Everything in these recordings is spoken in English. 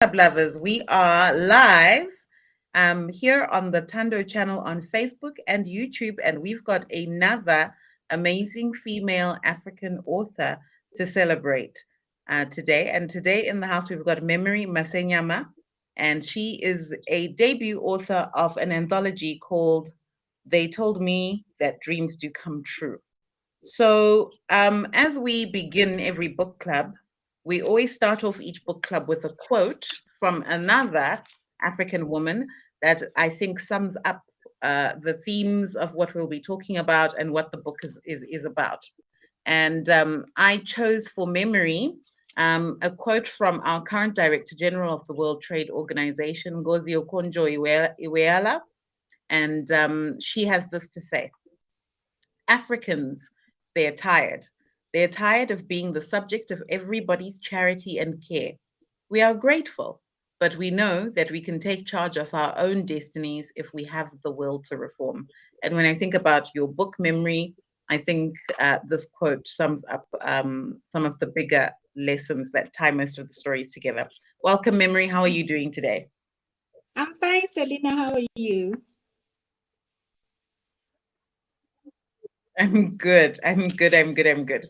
Club lovers, we are live here on the Tando channel on Facebook and YouTube, and we've got another amazing female African author to celebrate today. And today in the house, we've got Memory Masenyama, and she is a debut author of an anthology called They Told Me That Dreams Do Come True. So, as we begin every book club, we always start off each book club with a quote from another African woman that I think sums up the themes of what we'll be talking about and what the book is about. And I chose for memory a quote from our current Director General of the World Trade Organization, Ngozi Okonjo-Iweala, and she has this to say. Africans, they're tired. They're tired of being the subject of everybody's charity and care. We are grateful, but we know that we can take charge of our own destinies if we have the will to reform. And when I think about your book memory, I think this quote sums up some of the bigger lessons that tie most of the stories together. Welcome, Memory. How are you doing today? I'm fine, Selena. How are you? I'm good. I'm good. I'm good. I'm good.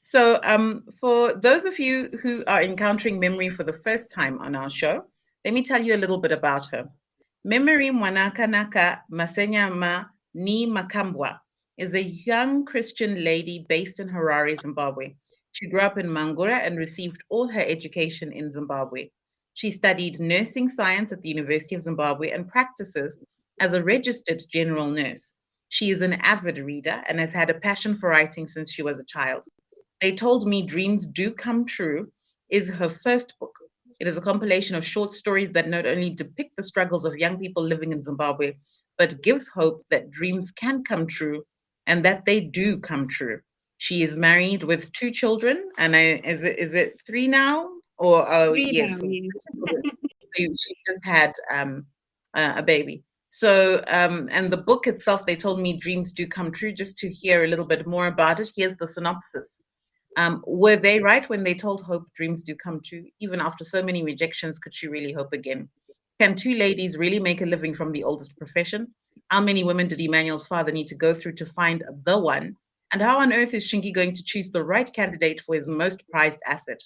So, for those of you who are encountering Memory for the first time on our show, let me tell you a little bit about her. Memory Mwanakanaka Masenyama ni Makambwa is a young Christian lady based in Harare, Zimbabwe. She grew up in Mangura and received all her education in Zimbabwe. She studied nursing science at the University of Zimbabwe and practices as a registered general nurse. She is an avid reader and has had a passion for writing since she was a child. They Told Me Dreams Do Come True is her first book. It is a compilation of short stories that not only depict the struggles of young people living in Zimbabwe, but gives hope that dreams can come true and that they do come true. She is married with two children, and is it three now? Or oh Three yes, now, so yes. she just had a baby. So, and the book itself, They Told Me Dreams Do Come True. Just to hear a little bit more about it, here's the synopsis. Were they right when they told Hope dreams do come true? Even after so many rejections, could she really hope again? Can two ladies really make a living from the oldest profession? How many women did Emmanuel's father need to go through to find the one? And how on earth is Shingi going to choose the right candidate for his most prized asset?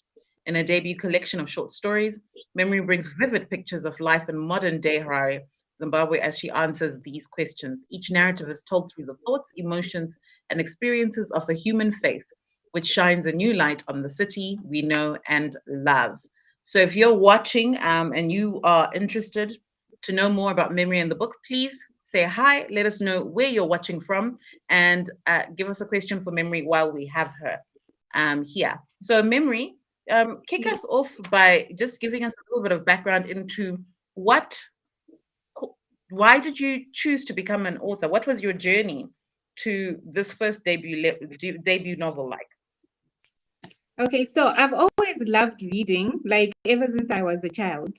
In a debut collection of short stories, Memory brings vivid pictures of life in modern day Harare, Zimbabwe, as she answers these questions. Each narrative is told through the thoughts, emotions, and experiences of a human face, which shines a new light on the city we know and love. So if you're watching and you are interested to know more about Memory and the book, please say hi. Let us know where you're watching from and give us a question for Memory while we have her here. So, Memory, kick Yes. us off by just giving us a little bit of background into what, why did you choose to become an author? What was your journey to this first debut novel like? Okay, so I've always loved reading, like ever since I was a child.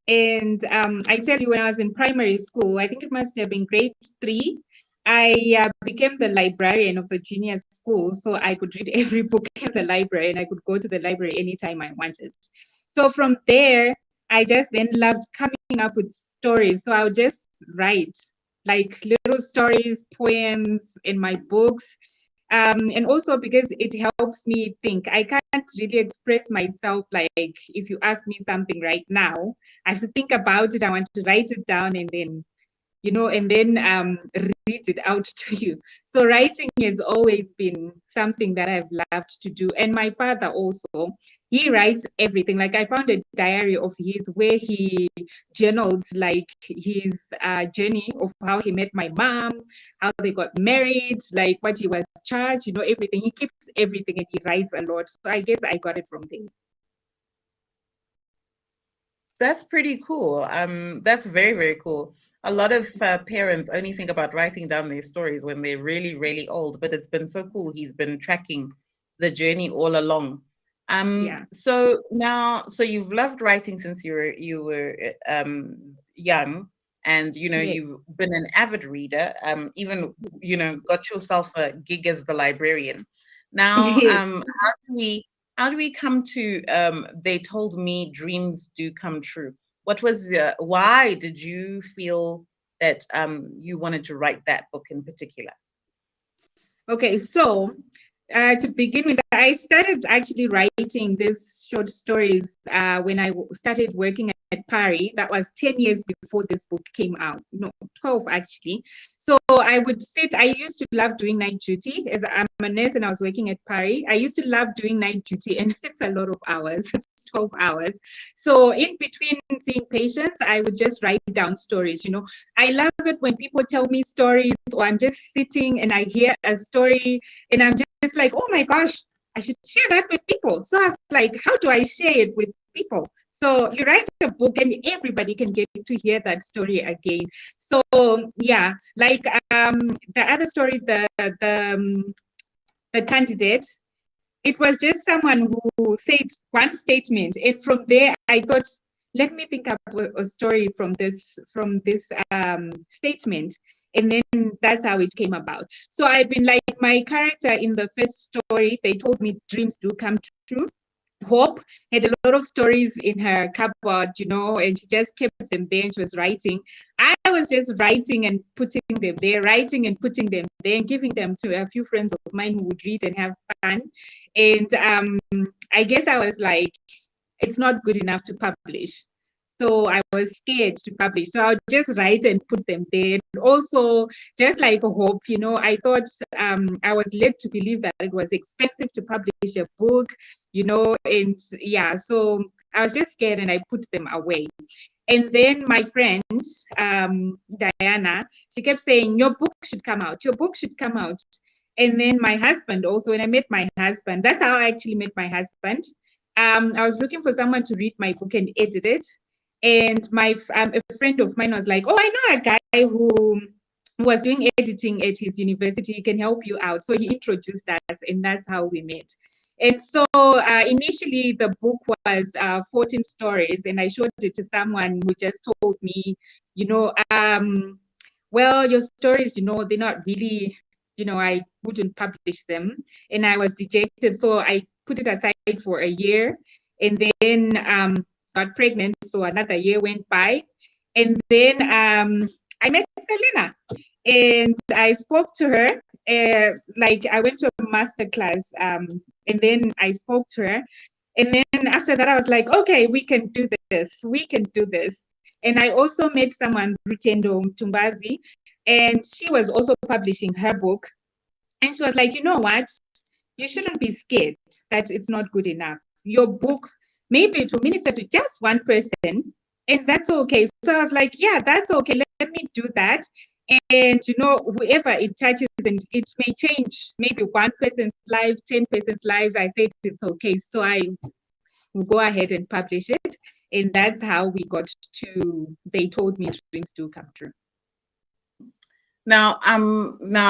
And I tell you, when I was in primary school, I think it must have been grade three, I became the librarian of the junior school. So I could read every book in the library and I could go to the library anytime I wanted. So from there, I just then loved coming up with stories. So I would just write like little stories, poems in my books. And also because it helps me think. I can't really express myself like if you ask me something right now, I have to think about it. I want to write it down and then read it out to you. So writing has always been something that I've loved to do. And my father also, he writes everything. Like I found a diary of his where he journaled like his journey of how he met my mom, how they got married, like what he was charged, everything. He keeps everything and he writes a lot. So I guess I got it from there. That's pretty cool. That's very, very cool. A lot of parents only think about writing down their stories when they're really, really old, but it's been so cool. He's been tracking the journey all along. Yeah. So now, so you've loved writing since you were young, and Yes. you've been an avid reader. Even got yourself a gig as the librarian. Now, Yes. how do we how do we come to they told me dreams do come true? What was why did you feel that you wanted to write that book in particular? Okay, so to begin with, I started actually writing these short stories when I started working at Pari. That was 10 years before this book came out. No, 12 actually. So I would sit, I used to love doing night duty as I'm a nurse and I was working at Pari. I used to love doing night duty and it's a lot of hours. It's 12 hours. So in between seeing patients, I would just write down stories. I love it when people tell me stories or I'm just sitting and I hear a story and I'm just like, oh my gosh, I should share that with people. So I was like, how do I share it with people? So you write a book and everybody can get to hear that story again. So yeah, like the other story, the candidate, it was just someone who said one statement, and from there I thought, let me think up a story from this statement, and then that's how it came about. So I've been like, my character in the first story, they told me dreams do come true. Hope had a lot of stories in her cupboard, and she just kept them there and she was writing. I was just writing and putting them there, writing and putting them there, and giving them to a few friends of mine who would read and have fun. And I guess I was like, it's not good enough to publish. So I was scared to publish. So I would just write and put them there. And also, just like Hope, I thought I was led to believe that it was expensive to publish a book, and yeah, so I was just scared and I put them away. And then my friend, Diana, she kept saying, your book should come out. Your book should come out. And then my husband also, when I met my husband, that's how I actually met my husband. I was looking for someone to read my book and edit it. And a friend of mine was like, oh, I know a guy who was doing editing at his university. He can help you out. So he introduced us, and that's how we met. And so initially the book was 14 stories, and I showed it to someone who just told me, well, your stories, they're not really, I wouldn't publish them. And I was dejected. So I put it aside for a year, and then got pregnant. So another year went by. And then I met Selena and I spoke to her. Like I went to a master class, and then I spoke to her. And then after that, I was like, okay, we can do this. We can do this. And I also met someone, Rutendo Tumbazi, and she was also publishing her book. And she was like, you know what? You shouldn't be scared that it's not good enough. Your book, maybe it will minister to just one person, and that's okay. So I was like, yeah, that's okay. Let me do that. And whoever it touches, and it may change maybe one person's life, 10 person's lives. I said it's okay. So I will go ahead and publish it. And that's how we got to They Told Me Dreams Do Come True. Now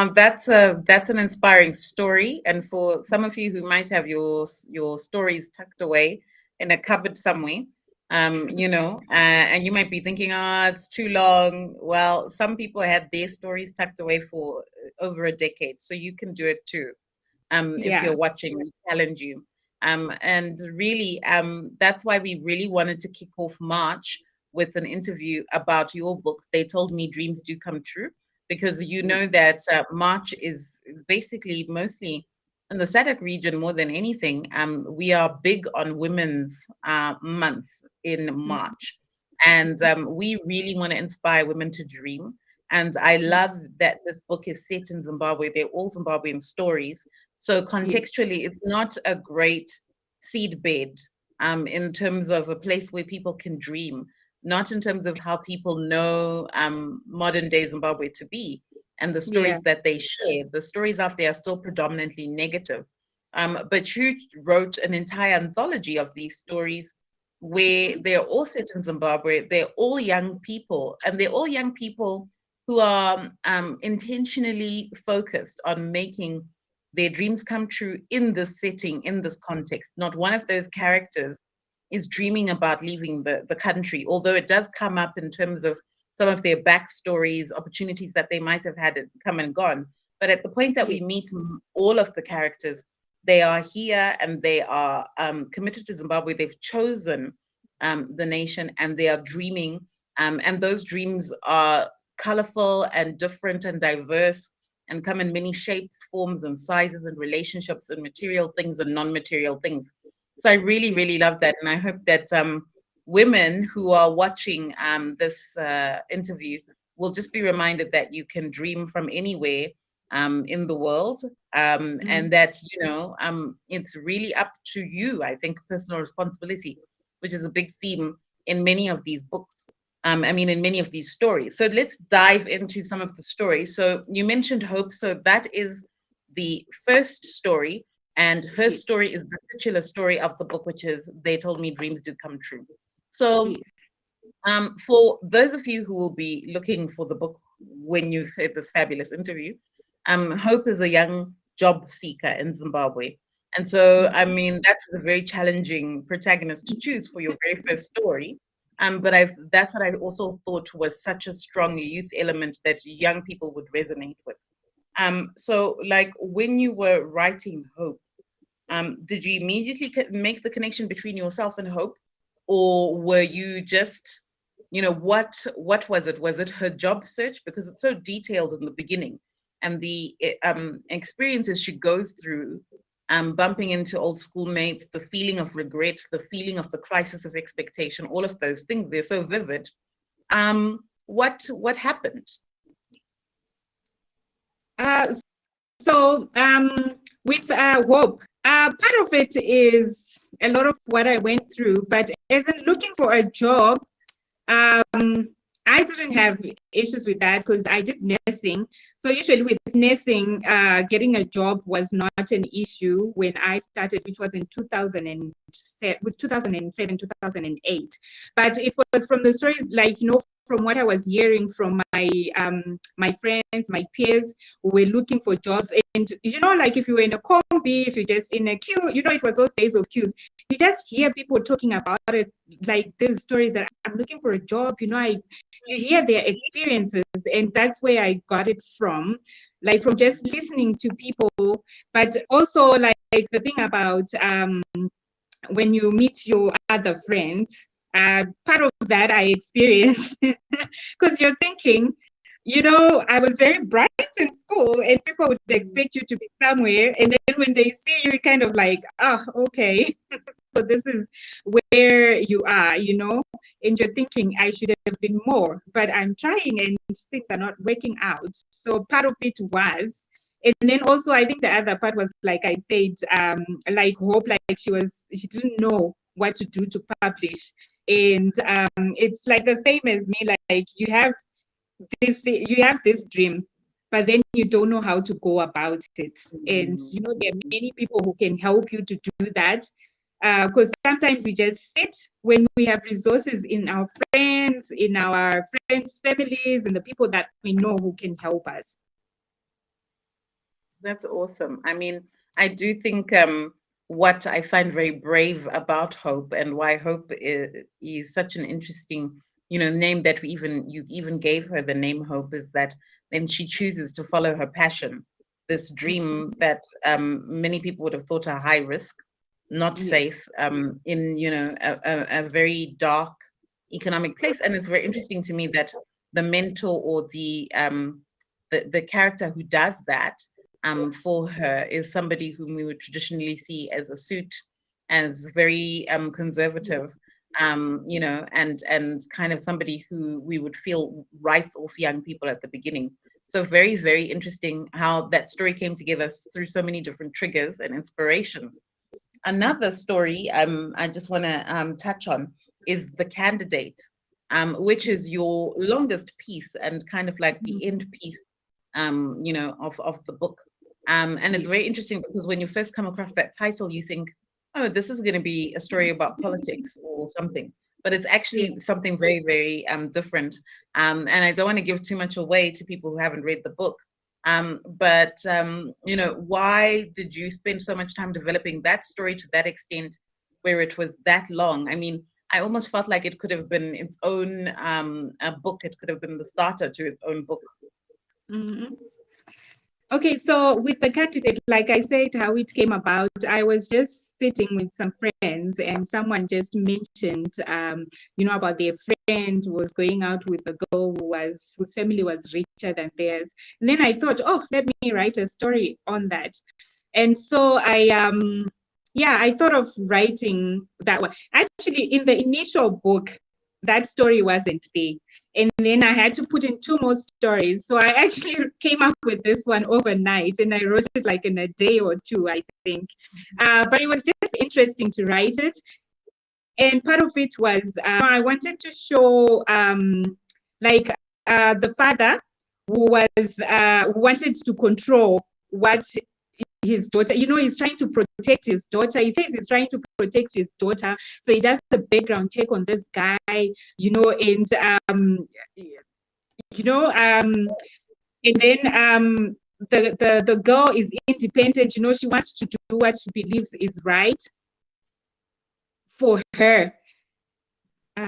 that's an inspiring story, and for some of you who might have your stories tucked away in a cupboard somewhere, and you might be thinking, it's too long. Well, some people had their stories tucked away for over a decade, so you can do it too. If Yeah. you're watching, we challenge you. And really, that's why we really wanted to kick off March with an interview about your book. They Told Me Dreams Do Come True, because you know that March is basically mostly in the SADC region more than anything. We are big on Women's Month in March, and we really want to inspire women to dream. And I love that this book is set in Zimbabwe. They're all Zimbabwean stories. So contextually, it's not a great seedbed in terms of a place where people can dream, not in terms of how people know modern day Zimbabwe to be and the Yeah. stories that they share. The stories out there are still predominantly negative. But you wrote an entire anthology of these stories where they're all set in Zimbabwe. They're all young people, and they're all young people who are intentionally focused on making their dreams come true in this setting, in this context. Not one of those characters is dreaming about leaving the country, although it does come up in terms of some of their backstories, opportunities that they might have had come and gone. But at the point that we meet all of the characters, they are here and they are committed to Zimbabwe. They've chosen the nation and they are dreaming. And those dreams are colorful and different and diverse and come in many shapes, forms, and sizes, and relationships, and material things and non-material things. So I really, really love that. And I hope that women who are watching this interview will just be reminded that you can dream from anywhere in the world, and that, it's really up to you. I think personal responsibility, which is a big theme in many of these books. In many of these stories. So let's dive into some of the stories. So you mentioned Hope. So that is the first story. And her story is the titular story of the book, which is They Told Me Dreams Do Come True. So for those of you who will be looking for the book when you've heard this fabulous interview, Hope is a young job seeker in Zimbabwe. And so, that is a very challenging protagonist to choose for your very first story. But that's what I also thought was such a strong youth element that young people would resonate with. So like when you were writing Hope, did you immediately make the connection between yourself and Hope? Or were you just, what was it? Was it her job search? Because it's so detailed in the beginning, and the experiences she goes through, bumping into old schoolmates, the feeling of regret, the feeling of the crisis of expectation, all of those things, they're so vivid. What happened? So with Hope, part of it is a lot of what I went through, but as in looking for a job, I didn't have issues with that because I did nursing. So usually with nursing, getting a job was not an issue when I started, which was in 2007, 2008. But it was from the stories, like, from what I was hearing from my friends, my peers who were looking for jobs. And, like if you were in a combi, if you're just in a queue, it was those days of queues. You just hear people talking about it, like these stories that I'm looking for a job, you hear their experiences, and that's where I got it from, like from just listening to people. But also like the thing about when you meet your other friends, part of that I experienced, because you're thinking, I was very bright in school and people would expect you to be somewhere. And then when they see you, kind of like, oh, okay. So this is where you are, and you're thinking I should have been more, but I'm trying and things are not working out. So part of it was, and then also I think the other part was, like I said, like Hope, like she didn't know what to do to publish. And it's like the same as me, like you have this dream, but then you don't know how to go about it. And there are many people who can help you to do that, because sometimes we just sit when we have resources in our friends, families, and the people that we know who can help us. That's awesome. I do think what I find very brave about Hope, and why Hope is such an interesting, name that you even gave her the name Hope, is that then she chooses to follow her passion, this dream that many people would have thought a high risk, not safe, in a very dark economic place. And it's very interesting to me that the mentor or the character who does that for her is somebody whom we would traditionally see as a suit, as very conservative, and kind of somebody who we would feel writes off young people at the beginning. So very, very interesting how that story came together through so many different triggers and inspirations. Another story I just want to touch on is The Candidate, which is your longest piece and kind of like the end piece, of the book. And it's very interesting because when you first come across that title, you think, oh, this is going to be a story about politics or something. But it's actually something very, very different. And I don't want to give too much away to people who haven't read the book. But why did you spend so much time developing that story to that extent where it was that long? I almost felt like it could have been its own a book. It could have been the starter to its own book. Mm-hmm. Okay, so with the candidate, like I said, how it came about, I was just sitting with some friends and someone just mentioned, about their friend who was going out with a girl whose family was richer than theirs. And then I thought, oh, let me write a story on that. And so I thought of writing that one. Actually, in the initial book, that story wasn't there. And then I had to put in two more stories. So I actually came up with this one overnight and I wrote it like in a day or two, I think. But it was just interesting to write it. And part of it was I wanted to show the father who wanted to control what his daughter, he's trying to protect his daughter. He says he's trying to protect his daughter. So he does the background check on this guy, and and then the girl is independent, she wants to do what she believes is right for her.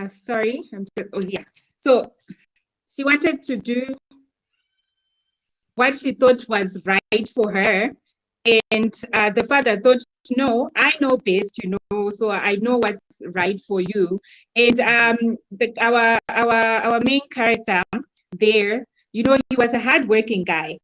Sorry, so she wanted to do what she thought was right for her. And the father thought, no, I know best, so I know what's right for you. And our main character there, he was a hardworking guy.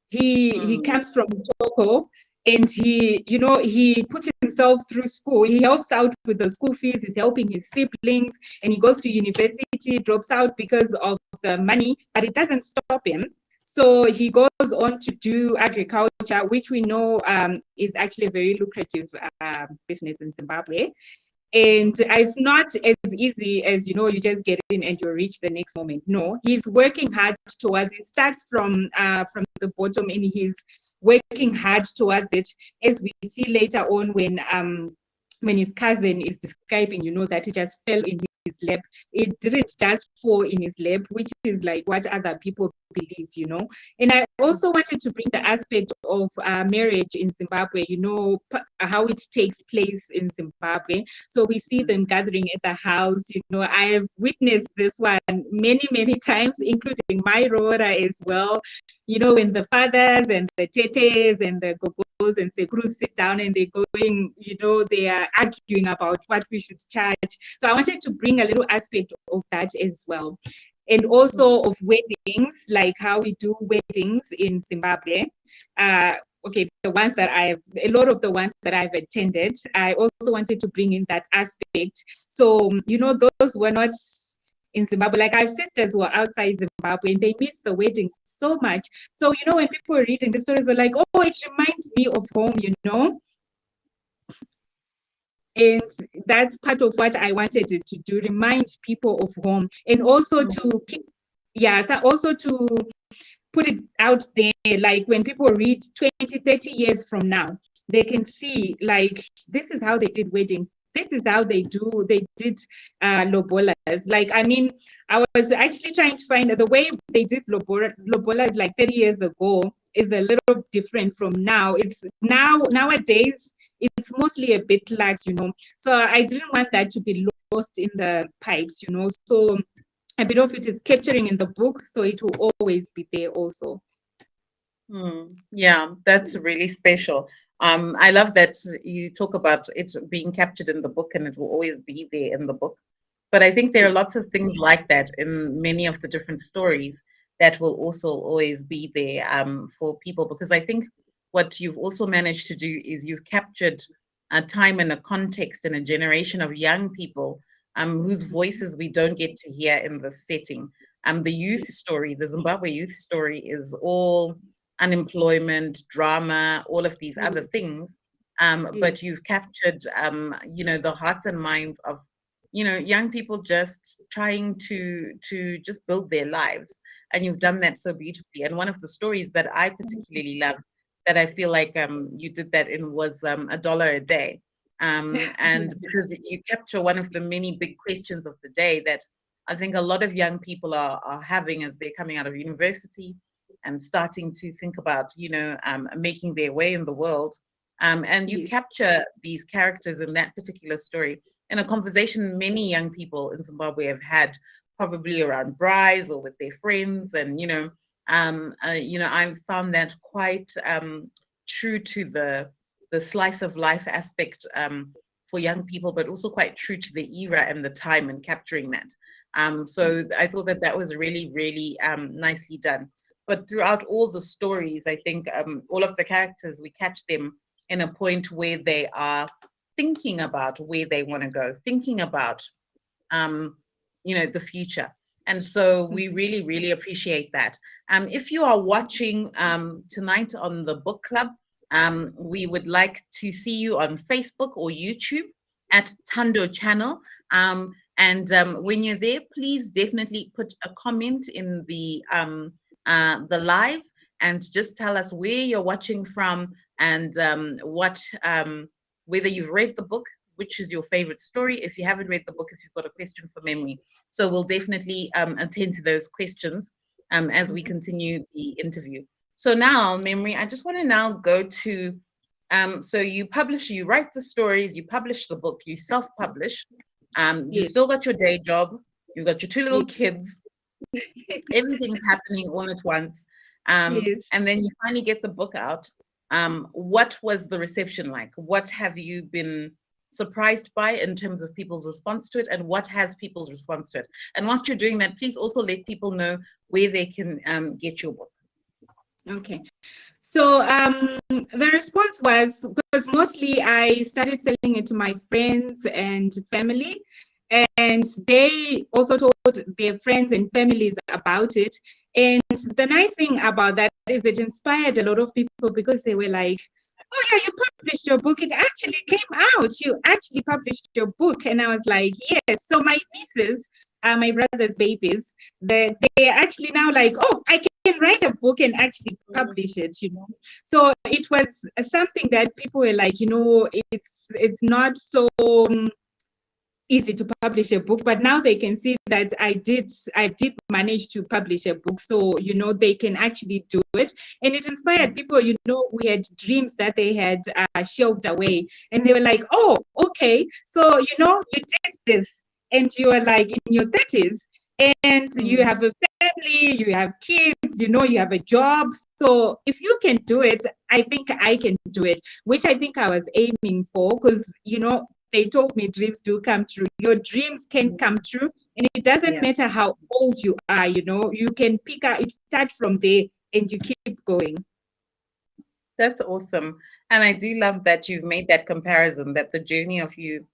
He comes from Toko, and he puts himself through school. He helps out with the school fees. He's helping his siblings, and he goes to university, drops out because of the money, but it doesn't stop him. So he goes on to do agriculture, which we know is actually a very lucrative business in Zimbabwe. And it's not as easy as, you just get in and you're rich the next moment. No, he's working hard towards it. Starts from the bottom and he's working hard towards it, as we see later on when his cousin is describing, that it just fell in his lap. It didn't just fall in his lap, which is like what other people believe, And I also wanted to bring the aspect of marriage in Zimbabwe, how it takes place in Zimbabwe. So we see them gathering at the house. I have witnessed this one many, many times, including my Rora as well. When the fathers and the tetes and the gogos and sekrus sit down and they're going, they are arguing about what we should charge. So I wanted to bring a little aspect of that as well. And also of weddings, like how we do weddings in Zimbabwe. Okay, a lot of the ones that I've attended, I also wanted to bring in that aspect. So, those were not in Zimbabwe. Like our sisters who are outside Zimbabwe and they miss the weddings so much. So, when people are reading the stories, they're like, oh, it reminds me of home. And that's part of what I wanted to do, remind people of home, and also to put it out there, like when people read 20, 30 years from now, they can see like this is how they did weddings. This is how they did lobolas. Like, I mean, I was actually trying to find the way they did lobolas like 30 years ago is a little different from now. It's nowadays, it's mostly a bit lax, So I didn't want that to be lost in the pipes, So a bit of it is capturing in the book, so it will always be there also. Yeah, that's really special. I love that you talk about it being captured in the book and it will always be there in the book. But I think there are lots of things like that in many of the different stories that will also always be there for people, because I think what you've also managed to do is you've captured a time and a context and a generation of young people whose voices we don't get to hear in this setting. The youth story, the Zimbabwe youth story, is all unemployment, drama, all of these other things. But you've captured, the hearts and minds of, young people just trying to just build their lives, and you've done that so beautifully. And one of the stories that I particularly love, that I feel like you did that in, was $1 a day. And because you capture one of the many big questions of the day that I think a lot of young people are having as they're coming out of university and starting to think about, making their way in the world. And you capture these characters in that particular story in a conversation many young people in Zimbabwe have had, probably around braais or with their friends. And, I've found that quite true to the slice of life aspect for young people, but also quite true to the era and the time and capturing that. So I thought that that was really, really nicely done. But throughout all the stories, I think all of the characters, we catch them in a point where they are thinking about where they want to go, thinking about, the future. And so we really, really appreciate that. If you are watching tonight on the book club, we would like to see you on Facebook or YouTube at Tando Channel. When you're there, please definitely put a comment in the live and just tell us where you're watching from and whether you've read the book, which is your favorite story. If you haven't read the book, if you've got a question for Memory. So we'll definitely attend to those questions as we continue the interview. So now, Memory, I just want to now go to, so you write the stories, you publish the book, you self-publish, you Yes. still got your day job, you've got your two little Yes. kids, everything's happening all at once. Yes. And then you finally get the book out. What was the reception like? What have you been surprised by in terms of people's response to it, and what has people's response to it? And whilst you're doing that, please also let people know where they can get your book. Okay. So the response was, because mostly I started selling it to my friends and family, and they also told their friends and families about it. And the nice thing about that is it inspired a lot of people, because they were like, oh yeah, you published your book. It actually came out. You actually published your book. And I was like, yes. So my nieces, my brother's babies, they're actually now like, oh, I can write a book and actually publish it, So it was something that people were like, it's not so easy to publish a book, but now they can see that I did manage to publish a book, so they can actually do it. And it inspired people. We had dreams that they had shelved away, and they were like, oh, okay, so you did this, and you are like in your 30s, and you have a family, you have kids, you have a job. So if you can do it, I think I can do it, which I think I was aiming for, because they told me dreams do come true. Your dreams can come true, and it doesn't matter how old you are. You can start from there, and you keep going. That's awesome. And I do love that you've made that comparison, that the journey of you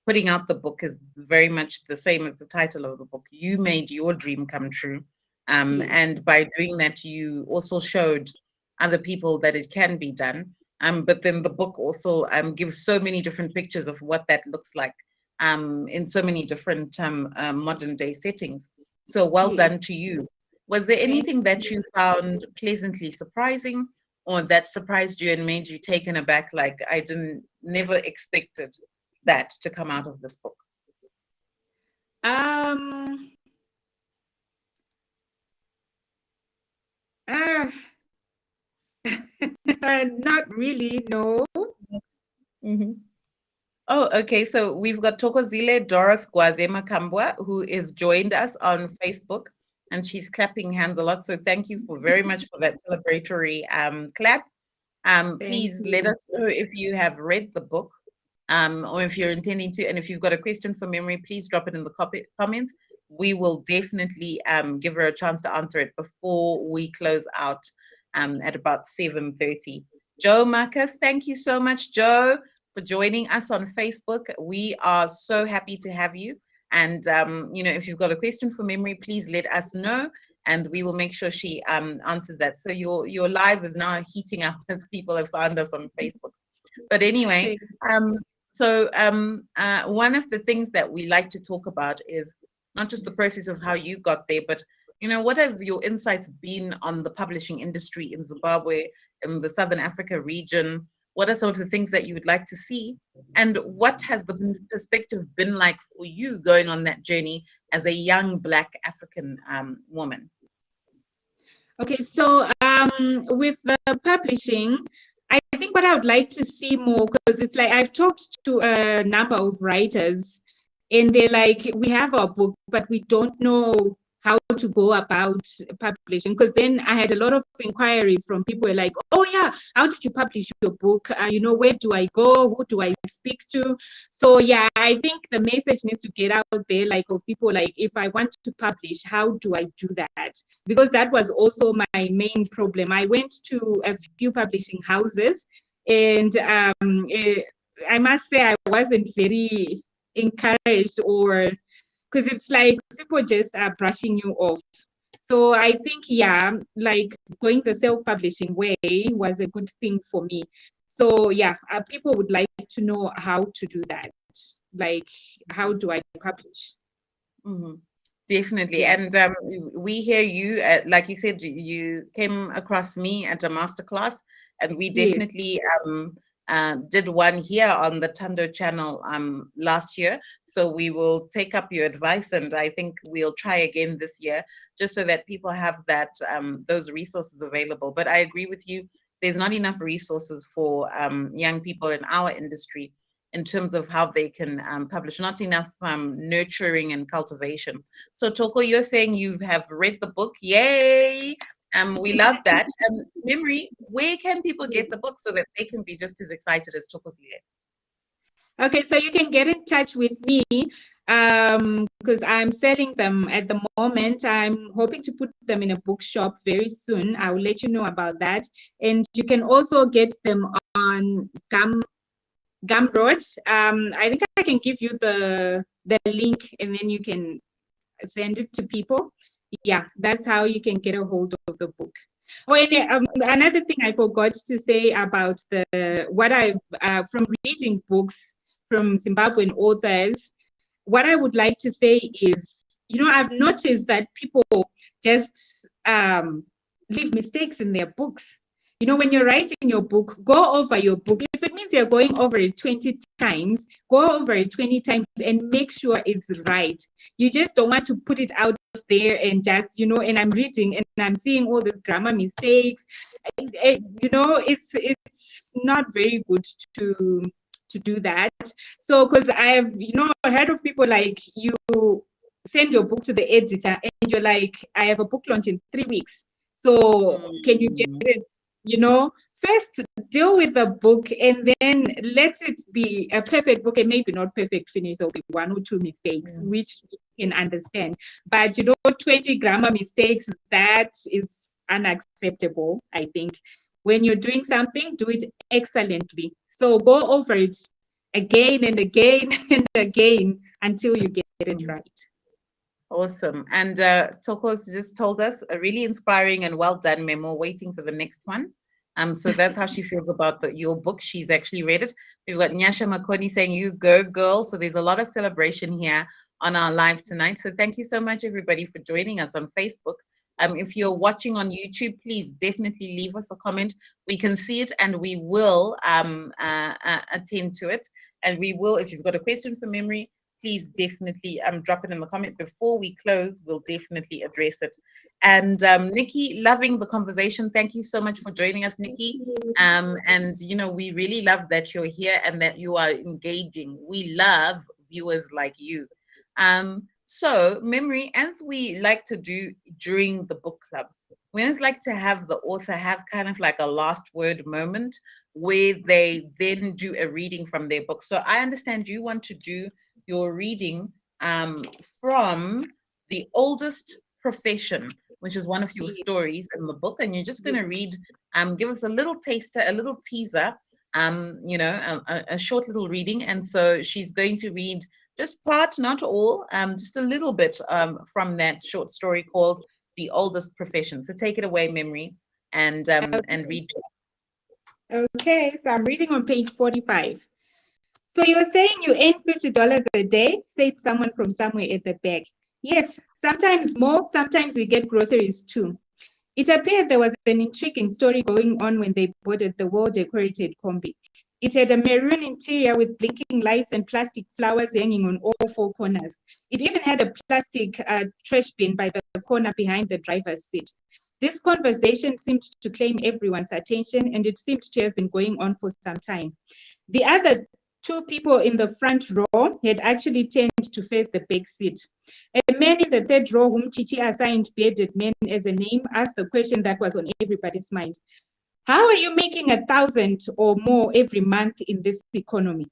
putting out the book is very much the same as the title of the book. You made your dream come true. And by doing that, you also showed other people that it can be done. But then the book also gives so many different pictures of what that looks like in so many different modern day settings. So well done to you. Was there anything that you found pleasantly surprising, or that surprised you and made you taken aback, like I never expected that to come out of this book? Not really, no. Mm-hmm. Oh, okay. So we've got Tokozile Dorothy Gwaze Makambwa, who is joined us on Facebook, and she's clapping hands a lot. So thank you very much for that celebratory clap. Please let us know if you have read the book, or if you're intending to, and if you've got a question for Memory, please drop it in the comments. We will definitely give her a chance to answer it before we close out at about 7:30. Joe Marcus, thank you so much, Joe, for joining us on Facebook. We are so happy to have you. And, if you've got a question for Memory, please let us know, and we will make sure she answers that. So your live is now heating up as people have found us on Facebook. But anyway, one of the things that we like to talk about is not just the process of how you got there, but what have your insights been on the publishing industry in Zimbabwe, in the Southern Africa region? What are some of the things that you would like to see? And what has the perspective been like for you going on that journey as a young Black African woman? Okay, so with the publishing, I think what I would like to see more, because it's like I've talked to a number of writers, and they're like, we have our book, but we don't know how to go about publishing, because then I had a lot of inquiries from people like, oh yeah, how did you publish your book? Where do I go? Who do I speak to? So yeah, I think the message needs to get out there, like of people like, if I want to publish, how do I do that? Because that was also my main problem. I went to a few publishing houses, and I must say I wasn't very encouraged, or because it's like people just are brushing you off. So I think, yeah, like going the self-publishing way was a good thing for me. So yeah, people would like to know how to do that. Like, how do I publish? Mhm. Definitely. Yeah. And we hear you, like you said, you came across me at a masterclass, and we Yes. definitely did one here on the Tando channel last year. So we will take up your advice, and I think we'll try again this year, just so that people have that those resources available. But I agree with you. There's not enough resources for young people in our industry in terms of how they can publish, not enough nurturing and cultivation. So Toko, you're saying you have read the book. Yay! We love that. Memory, where can people get the book so that they can be just as excited as Toko's here? Okay, so you can get in touch with me because I'm selling them at the moment. I'm hoping to put them in a bookshop very soon. I will let you know about that. And you can also get them on Gumroad. I think I can give you the link, and then you can send it to people. Yeah, that's how you can get a hold of the book. Oh, and another thing I forgot to say about what I from reading books from Zimbabwean authors, what I would like to say is, I've noticed that people just leave mistakes in their books. When you're writing your book, go over your book. If it means you're going over it 20 times, go over it 20 times and make sure it's right. You just don't want to put it out there and just, and I'm reading and I'm seeing all these grammar mistakes. It's not very good to do that. So, because I've, heard of people like, you send your book to the editor and you're like, I have a book launch in 3 weeks. So can you get Mm. it? First deal with the book and then let it be a perfect book, and maybe not perfect finish. There'll be one or two mistakes, Mm. which you can understand. But 20 grammar mistakes, that is unacceptable, I think. When you're doing something, do it excellently. So go over it again and again and again until you get it Mm. right. Awesome. And Toko's just told us a really inspiring and well done memo, waiting for the next one. So that's how she feels about your book. She's actually read it. We've got Nyasha Makoni saying, "You go, girl." So there's a lot of celebration here on our live tonight. So thank you so much, everybody, for joining us on Facebook. If you're watching on YouTube, please definitely leave us a comment. We can see it and we will attend to it. And we will, if you've got a question for Memory, please definitely drop it in the comment before we close. We'll definitely address it. And Nikki, loving the conversation. Thank you so much for joining us, Nikki. And we really love that you're here and that you are engaging. We love viewers like you. So, Memory, as we like to do during the book club, we always like to have the author have kind of like a last word moment where they then do a reading from their book. So I understand you want to do your reading from The Oldest Profession, which is one of your stories in the book. And you're just going to read, give us a little taster, a little teaser, a short little reading. And so she's going to read just part, not all, just a little bit from that short story called The Oldest Profession. So take it away, Memory, and read. Okay, so I'm reading on page 45. So you're saying you earn $50 a day, said someone from somewhere at the back. Yes, sometimes more, sometimes we get groceries too. It appeared there was an intriguing story going on when they boarded the well-decorated combi. It had a maroon interior with blinking lights and plastic flowers hanging on all four corners. It even had a plastic trash bin by the corner behind the driver's seat. This conversation seemed to claim everyone's attention, and it seemed to have been going on for some time. The other Two people in the front row had actually turned to face the back seat. A man in the third row, whom Chichi assigned bearded man as a name, asked the question that was on everybody's mind. How are you making 1,000 or more every month in this economy?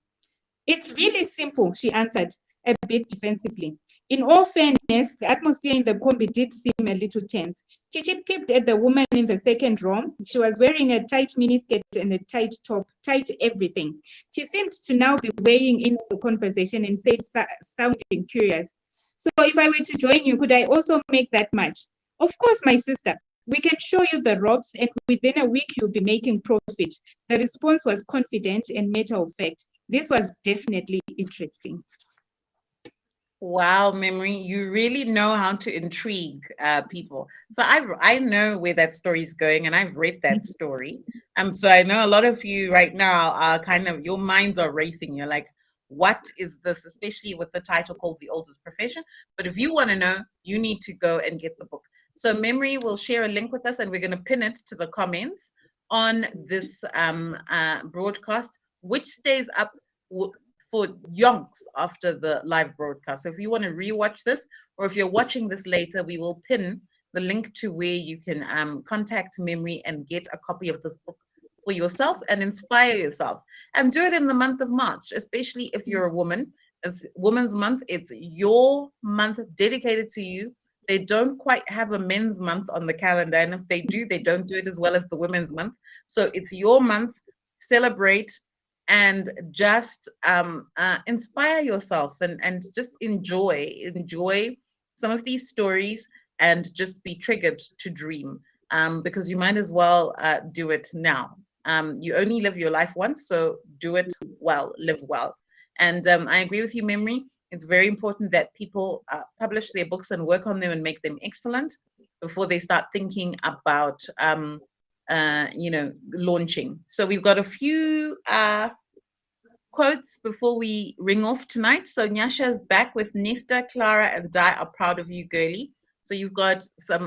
It's really simple, she answered, a bit defensively. In all fairness, the atmosphere in the combi did seem a little tense. Chichi peeped at the woman in the second row. She was wearing a tight miniskirt and a tight top, tight everything. She seemed to now be weighing in the conversation and said, sounding curious, so if I were to join you, could I also make that much? Of course, my sister. We can show you the ropes, and within a week, you'll be making profit. The response was confident and matter of fact. This was definitely interesting. Wow, Memory, you really know how to intrigue people. So I know where that story is going, and I've read that story. So I know a lot of you right now are kind of, your minds are racing. You're like, what is this? Especially with the title called The Oldest Profession. But if you want to know, you need to go and get the book. So Memory will share a link with us, and we're going to pin it to the comments on this broadcast, which stays up for yonks after the live broadcast. So if you want to rewatch this, or if you're watching this later, we will pin the link to where you can contact Memory and get a copy of this book for yourself and inspire yourself. And do it in the month of March, especially if you're a woman. It's Women's Month. It's your month dedicated to you. They don't quite have a men's month on the calendar. And if they do, they don't do it as well as the women's month. So it's your month. Celebrate and just inspire yourself and just enjoy some of these stories and just be triggered to dream, because you might as well do it now. You only live your life once, so do it well, live well. And I agree with you, Memory. It's very important that people publish their books and work on them and make them excellent before they start thinking about launching. So we've got a few quotes before we ring off tonight. So Nyasha is back with Nesta, Clara, and Di are proud of you, girly. So you've got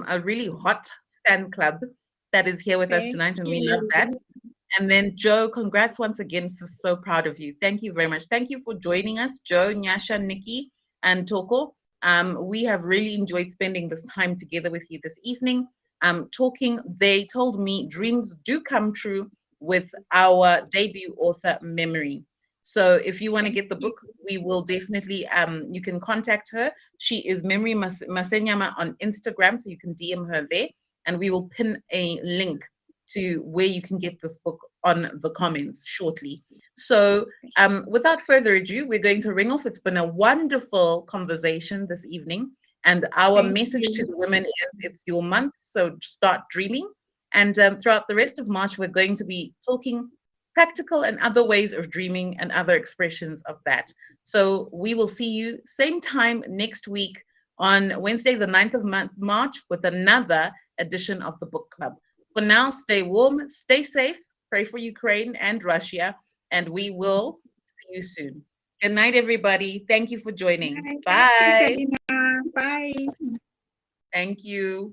a really hot fan club that is here with us tonight, and we love that. And then Joe, congrats once again. So proud of you. Thank you very much. Thank you for joining us, Joe, Nyasha, Nikki, and Toko. We have really enjoyed spending this time together with you this evening. Talking, they told me dreams do come true with our debut author, Memory. So if you want to get the book, we will definitely, you can contact her. She is Memory Masenyama on Instagram, so you can DM her there, and we will pin a link to where you can get this book on the comments shortly. So without further ado, we're going to ring off. It's been a wonderful conversation this evening. And our message to the women is it's your month, so start dreaming. And throughout the rest of March, we're going to be talking practical and other ways of dreaming and other expressions of that. So we will see you same time next week on Wednesday, the 9th of March, with another edition of the book club. For now, stay warm, stay safe, pray for Ukraine and Russia, and we will see you soon. Good night, everybody. Thank you for joining. Bye. Bye. Thank you.